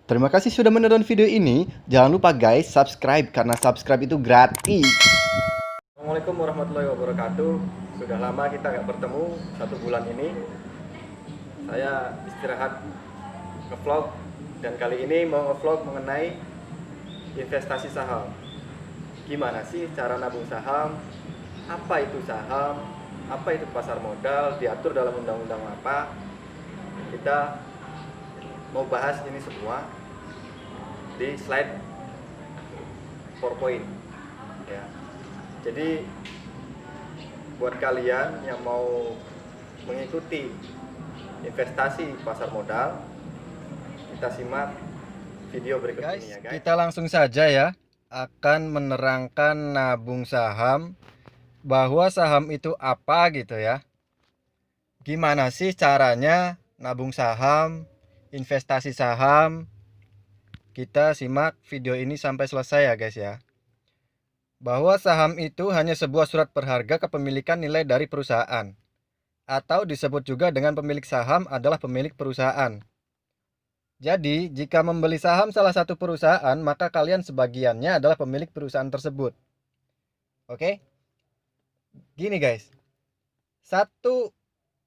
Terima kasih sudah menonton video ini. Jangan lupa guys, subscribe karena subscribe itu gratis. Assalamualaikum warahmatullahi wabarakatuh. Sudah lama kita nggak bertemu, 1 bulan ini. Saya istirahat ngevlog dan kali ini mau ngevlog mengenai investasi saham. Gimana sih cara nabung saham? Apa itu saham? Apa itu pasar modal? Diatur dalam undang-undang apa? Kita mau bahas ini semua di slide PowerPoint ya. Jadi buat kalian yang mau mengikuti investasi pasar modal, kita simak video berikut Guys, ini ya guys. kita langsung saja ya akan menerangkan nabung saham, bahwa saham itu apa gitu ya. Gimana sih caranya nabung saham, investasi saham. Kita simak video ini sampai selesai ya guys ya. Bahwa saham itu hanya sebuah surat berharga kepemilikan nilai dari perusahaan, atau disebut juga dengan pemilik saham adalah pemilik perusahaan. Jadi, jika membeli saham salah satu perusahaan, maka kalian sebagiannya adalah pemilik perusahaan tersebut. Oke? Gini guys. Satu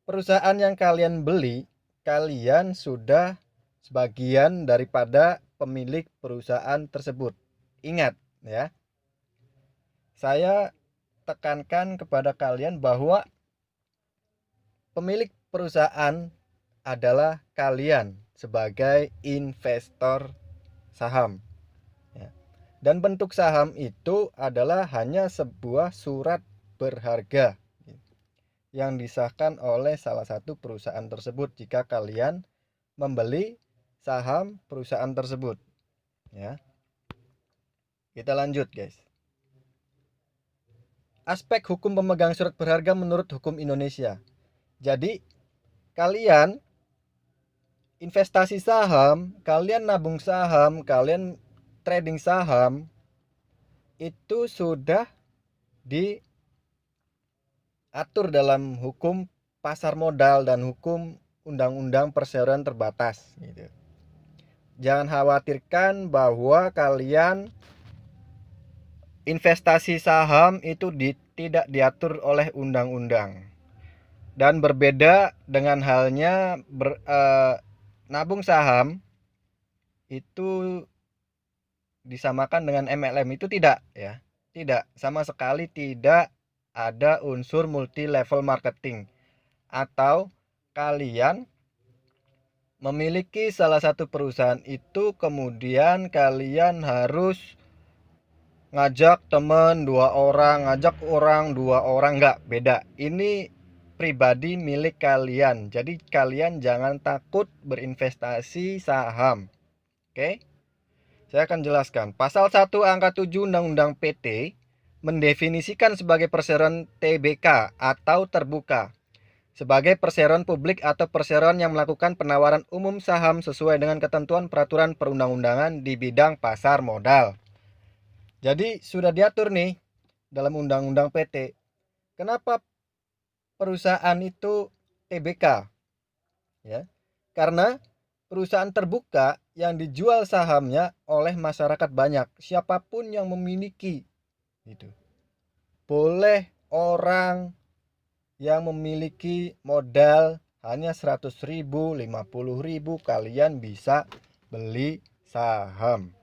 perusahaan yang kalian beli, kalian sudah sebagian daripada pemilik perusahaan tersebut. Ingat ya. Saya tekankan kepada kalian bahwa pemilik perusahaan adalah kalian sebagai investor saham ya. Dan bentuk saham itu adalah hanya sebuah surat berharga yang disahkan oleh salah satu perusahaan tersebut jika kalian membeli saham perusahaan tersebut ya. Kita lanjut guys. Aspek hukum pemegang surat berharga menurut hukum Indonesia. Jadi kalian investasi saham, kalian nabung saham, kalian trading saham itu sudah diatur dalam hukum pasar modal dan hukum undang-undang perseroan terbatas gitu. Jangan khawatirkan bahwa kalian investasi saham itu tidak diatur oleh undang-undang. Dan berbeda dengan halnya nabung saham itu disamakan dengan MLM, itu tidak ya. Tidak, sama sekali tidak ada unsur multi level marketing atau kalian memiliki salah satu perusahaan itu kemudian kalian harus ngajak teman 2 orang, ngajak orang 2 orang, enggak, beda. Ini pribadi milik kalian. Jadi kalian jangan takut berinvestasi saham. Oke? Saya akan jelaskan. Pasal 1 angka 7 Undang-Undang PT mendefinisikan sebagai perseroan TBK atau terbuka sebagai perseroan publik atau perseroan yang melakukan penawaran umum saham sesuai dengan ketentuan peraturan perundang-undangan di bidang pasar modal. Jadi sudah diatur nih dalam Undang-Undang PT. Kenapa perusahaan itu TBK? Ya, karena perusahaan terbuka yang dijual sahamnya oleh masyarakat banyak, siapapun yang memiliki gitu. Boleh orang yang memiliki modal hanya 100.000, 50.000, kalian bisa beli saham.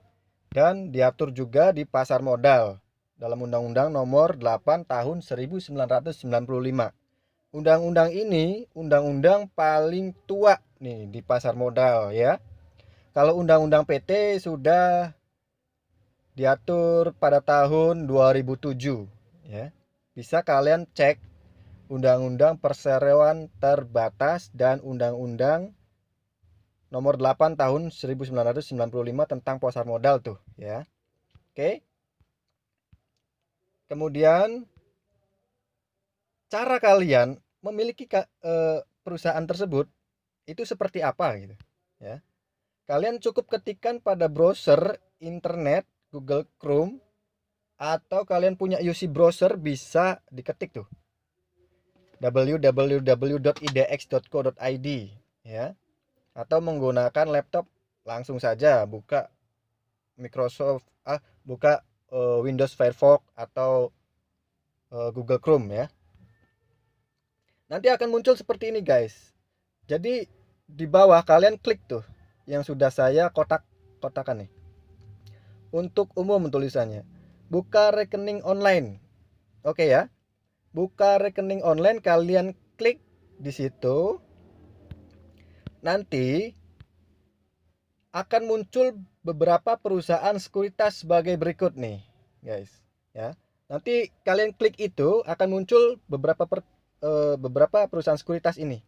Dan diatur juga di pasar modal dalam Undang-Undang Nomor 8 Tahun 1995. Undang-undang ini undang-undang paling tua nih di pasar modal ya. Kalau Undang-Undang PT sudah diatur pada tahun 2007 ya. Bisa kalian cek Undang-Undang Perseroan Terbatas dan Undang-Undang Nomor 8 Tahun 1995 tentang pasar modal tuh ya. Oke. Kemudian cara kalian memiliki perusahaan tersebut itu seperti apa gitu ya. Kalian cukup ketikkan pada browser internet Google Chrome, atau kalian punya UC browser bisa diketik tuh www.idx.co.id ya, atau menggunakan laptop langsung saja buka Microsoft buka Windows Firefox atau Google Chrome ya. Nanti akan muncul seperti ini guys. Jadi di bawah kalian klik tuh yang sudah saya kotak-kotakan nih. Untuk umum tulisannya. Buka rekening online. Oke ya. Buka rekening online, kalian klik di situ. Nanti akan muncul beberapa perusahaan sekuritas sebagai berikut nih, guys. Ya. Nanti kalian klik itu akan muncul beberapa perusahaan sekuritas ini.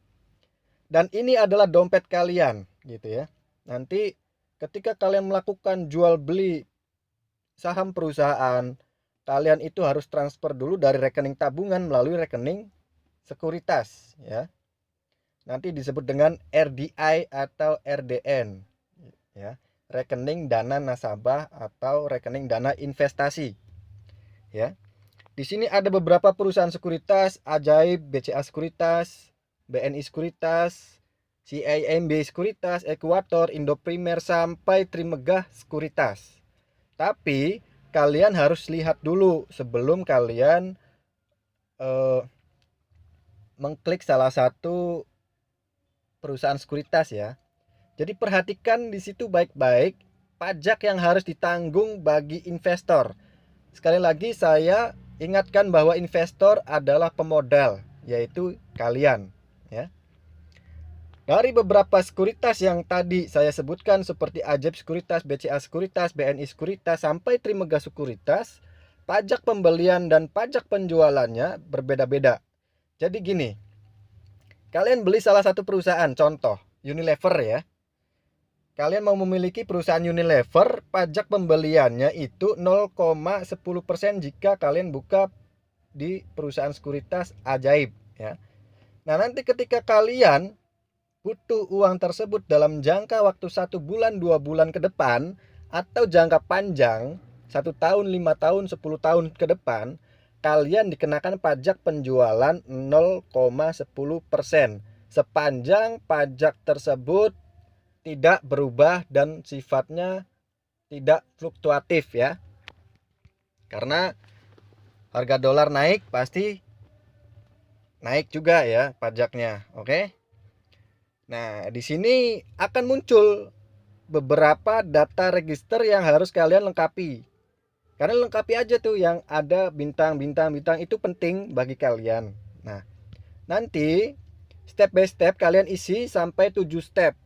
Dan ini adalah dompet kalian, gitu ya. Nanti ketika kalian melakukan jual beli saham perusahaan, kalian itu harus transfer dulu dari rekening tabungan melalui rekening sekuritas, ya. Nanti disebut dengan RDI atau RDN, ya. Rekening dana nasabah atau rekening dana investasi, ya. Di sini ada beberapa perusahaan sekuritas: Ajaib, BCA Sekuritas, BNI Sekuritas, CIMB Sekuritas, Ekuator, Indo Primer, sampai Trimegah Sekuritas. Tapi kalian harus lihat dulu sebelum kalian mengklik salah satu perusahaan sekuritas ya. Jadi perhatikan di situ baik-baik pajak yang harus ditanggung bagi investor. Sekali lagi saya ingatkan bahwa investor adalah pemodal, yaitu kalian, ya. Dari beberapa sekuritas yang tadi saya sebutkan seperti Ajaib Sekuritas, BCA Sekuritas, BNI Sekuritas, sampai Trimegah Sekuritas, pajak pembelian dan pajak penjualannya berbeda-beda. Jadi gini, kalian beli salah satu perusahaan, contoh Unilever ya. Kalian mau memiliki perusahaan Unilever, pajak pembeliannya itu 0,10% jika kalian buka di perusahaan sekuritas Ajaib ya. Nah, nanti ketika kalian butuh uang tersebut dalam jangka waktu 1 bulan, 2 bulan ke depan, atau jangka panjang 1 tahun, 5 tahun, 10 tahun ke depan, kalian dikenakan pajak penjualan 0,10% sepanjang pajak tersebut tidak berubah dan sifatnya tidak fluktuatif ya. Karena harga dolar naik pasti naik juga ya pajaknya, oke? Nah, di sini akan muncul beberapa data register yang harus kalian lengkapi. Karena lengkapi aja tuh yang ada bintang itu penting bagi kalian. Nah, nanti step by step kalian isi sampai 7 step.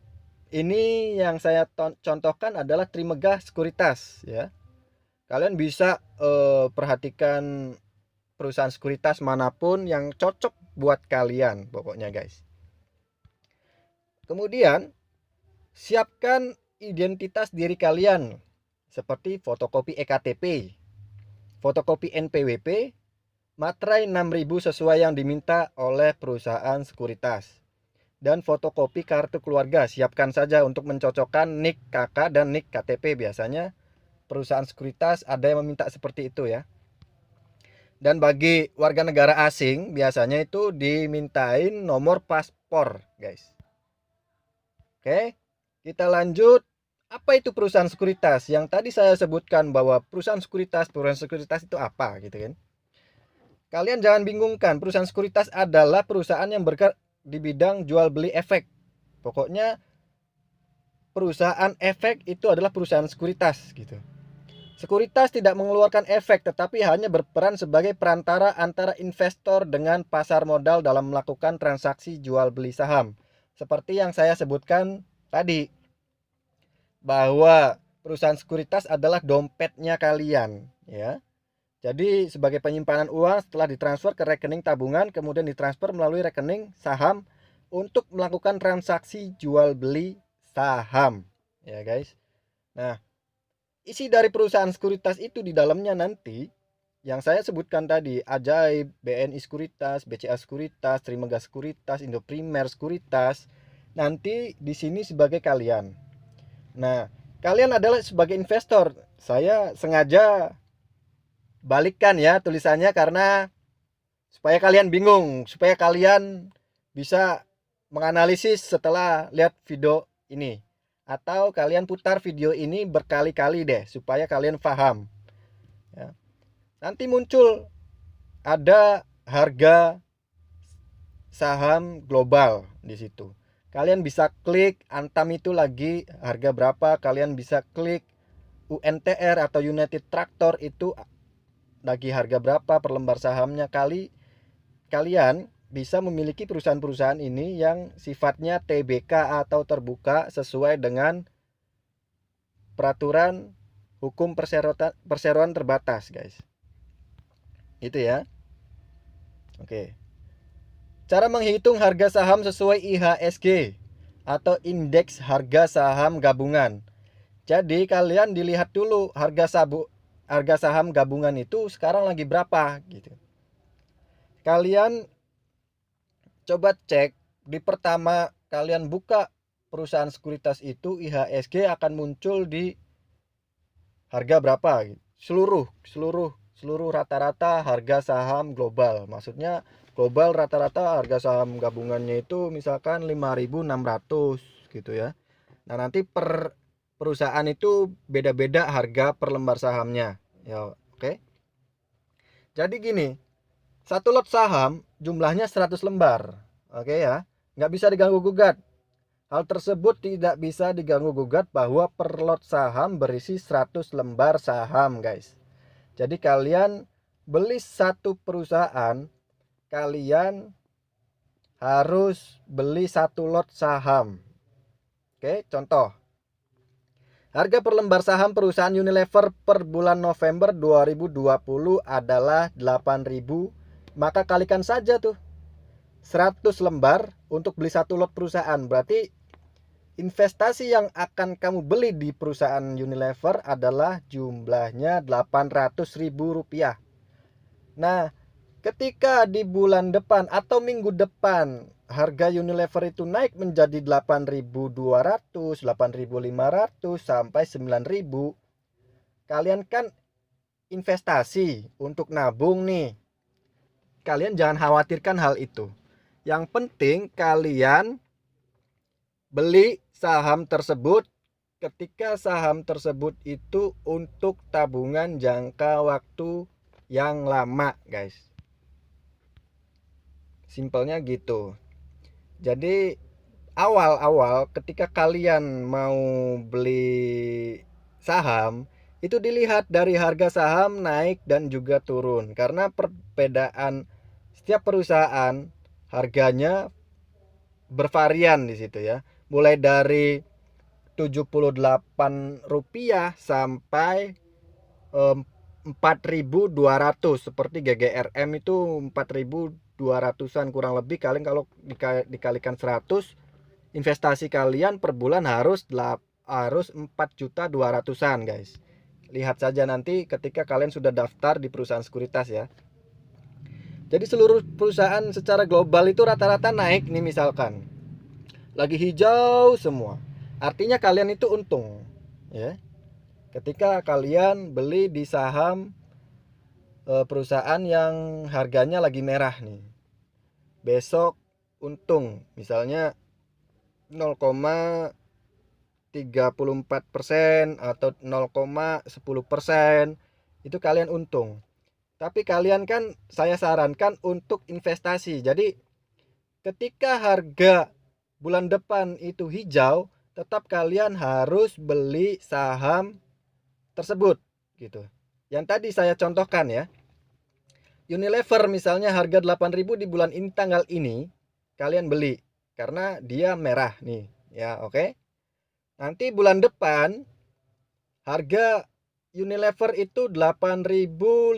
Ini yang saya contohkan adalah Trimegah Sekuritas ya. Kalian bisa perhatikan perusahaan sekuritas manapun yang cocok buat kalian pokoknya guys. Kemudian siapkan identitas diri kalian seperti fotokopi EKTP, fotokopi NPWP, materai 6000 sesuai yang diminta oleh perusahaan sekuritas. Dan fotokopi kartu keluarga, siapkan saja untuk mencocokkan NIK KK dan NIK KTP. Biasanya perusahaan sekuritas ada yang meminta seperti itu ya. Dan bagi warga negara asing biasanya itu dimintain nomor paspor guys. Oke, kita lanjut. Apa itu perusahaan sekuritas? Yang tadi saya sebutkan bahwa perusahaan sekuritas itu apa gitu kan. Kalian jangan bingungkan, perusahaan sekuritas adalah perusahaan yang bergerak di bidang jual beli efek. Pokoknya perusahaan efek itu adalah perusahaan sekuritas gitu. Sekuritas tidak mengeluarkan efek tetapi hanya berperan sebagai perantara antara investor dengan pasar modal dalam melakukan transaksi jual beli saham. Seperti yang saya sebutkan tadi, bahwa perusahaan sekuritas adalah dompetnya kalian ya. Jadi sebagai penyimpanan uang setelah ditransfer ke rekening tabungan, kemudian ditransfer melalui rekening saham untuk melakukan transaksi jual beli saham ya guys. Nah, isi dari perusahaan sekuritas itu di dalamnya nanti yang saya sebutkan tadi, Ajaib, BNI Sekuritas, BCA Sekuritas, Trimegah Sekuritas, Indo Primer Sekuritas, nanti di sini sebagai kalian. Nah, kalian adalah sebagai investor. Saya sengaja balikkan ya tulisannya karena supaya kalian bingung, supaya kalian bisa menganalisis setelah lihat video ini. atau kalian putar video ini berkali-kali deh supaya kalian paham ya. Nanti muncul ada harga saham global di situ. Kalian bisa klik Antam itu lagi harga berapa, kalian bisa klik UNTR atau United Tractor itu lagi harga berapa per lembar sahamnya. Kalian bisa memiliki perusahaan-perusahaan ini yang sifatnya TBK atau terbuka sesuai dengan peraturan hukum perseroan terbatas, guys. Itu ya. Oke. Cara menghitung harga saham sesuai IHSG atau indeks harga saham gabungan. Jadi kalian dilihat dulu harga saham gabungan itu sekarang lagi berapa gitu. Kalian coba cek di pertama kalian buka perusahaan sekuritas itu, IHSG akan muncul di harga berapa gitu. Seluruh rata-rata harga saham global. Maksudnya global rata-rata harga saham gabungannya itu misalkan 5.600 gitu ya. Nah, nanti per perusahaan itu beda-beda harga per lembar sahamnya. Ya, oke. Jadi gini, satu lot saham jumlahnya 100 lembar. Oke ya. Nggak bisa diganggu gugat. Hal tersebut tidak bisa diganggu gugat bahwa per lot saham berisi 100 lembar saham, guys. Jadi kalian beli satu perusahaan, kalian harus beli satu lot saham. Oke, contoh. Harga per lembar saham perusahaan Unilever per bulan November 2020 adalah 8.000. Maka kalikan saja tuh 100 lembar untuk beli satu lot perusahaan. Berarti investasi yang akan kamu beli di perusahaan Unilever adalah jumlahnya Rp800.000. Nah, ketika di bulan depan atau minggu depan harga Unilever itu naik menjadi 8.200, 8.500 sampai 9.000, kalian kan investasi untuk nabung nih. Kalian jangan khawatirkan hal itu. Yang penting kalian beli saham tersebut ketika saham tersebut itu untuk tabungan jangka waktu yang lama, guys. Simpelnya gitu. Jadi awal-awal ketika kalian mau beli saham itu dilihat dari harga saham naik dan juga turun, karena perbedaan setiap perusahaan harganya bervarian di situ ya. Mulai dari Rp78 sampai 4.200, seperti GGRM itu 4.200-an kurang lebih. Kalian kalau dikalikan 100, investasi kalian per bulan harus 4.200-an, guys. Lihat saja nanti ketika kalian sudah daftar di perusahaan sekuritas ya. Jadi seluruh perusahaan secara global itu rata-rata naik nih, misalkan lagi hijau semua, artinya kalian itu untung ya. Ketika kalian beli di saham perusahaan yang harganya lagi merah nih, besok untung misalnya 0,34% atau 0,10%, itu kalian untung. Tapi kalian kan, saya sarankan untuk investasi. Jadi ketika harga bulan depan itu hijau, tetap kalian harus beli saham tersebut gitu. Yang tadi saya contohkan ya. Unilever misalnya harga 8.000 di bulan ini tanggal ini, kalian beli karena dia merah nih ya, oke. Nanti bulan depan harga Unilever itu 8.500.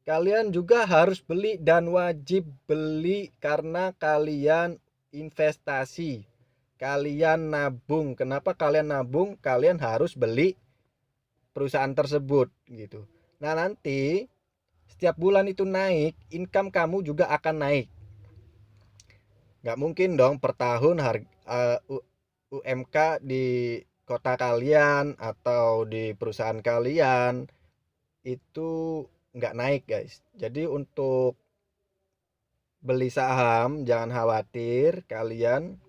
Kalian juga harus beli dan wajib beli karena kalian investasi, kalian nabung. Kenapa kalian nabung? Kalian harus beli perusahaan tersebut gitu. Nah, nanti setiap bulan itu naik, income kamu juga akan naik. Gak mungkin dong per tahun UMK di kota kalian atau di perusahaan kalian itu nggak naik, guys. Jadi untuk beli saham jangan khawatir, kalian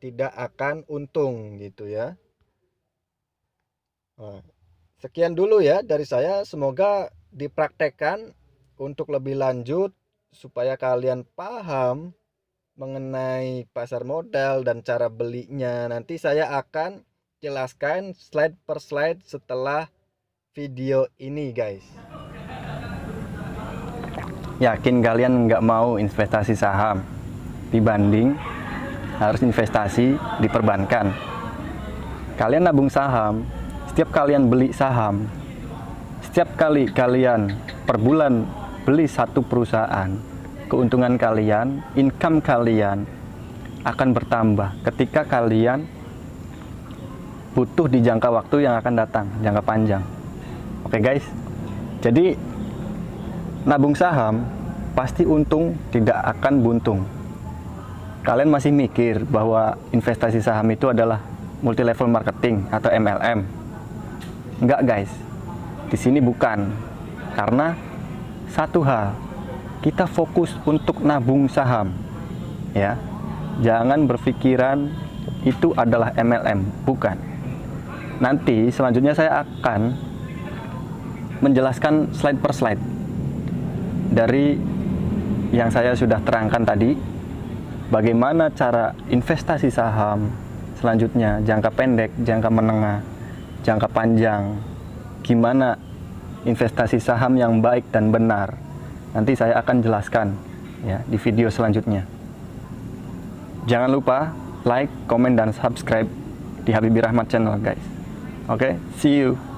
tidak akan untung gitu ya. Nah, sekian dulu ya dari saya, semoga dipraktekkan untuk lebih lanjut supaya kalian paham mengenai pasar modal dan cara belinya. Nanti saya akan jelaskan slide per slide setelah video ini guys. Yakin kalian nggak mau investasi saham dibanding harus investasi di perbankan? Kalian nabung saham, setiap kalian beli saham, setiap kali kalian per bulan beli satu perusahaan, keuntungan kalian, income kalian akan bertambah ketika kalian butuh di jangka waktu yang akan datang, jangka panjang. Oke guys, jadi nabung saham pasti untung, tidak akan buntung. Kalian masih mikir bahwa investasi saham itu adalah multi level marketing atau MLM? Enggak guys, di sini bukan. Karena satu hal, kita fokus untuk nabung saham, ya. Jangan berpikiran itu adalah MLM, bukan. Nanti selanjutnya saya akan menjelaskan slide per slide dari yang saya sudah terangkan tadi, bagaimana cara investasi saham selanjutnya, jangka pendek, jangka menengah, jangka panjang, gimana investasi saham yang baik dan benar. Nanti saya akan jelaskan ya di video selanjutnya. Jangan lupa like, komen, dan subscribe di Habibie Rahmat Channel guys. Oke, see you.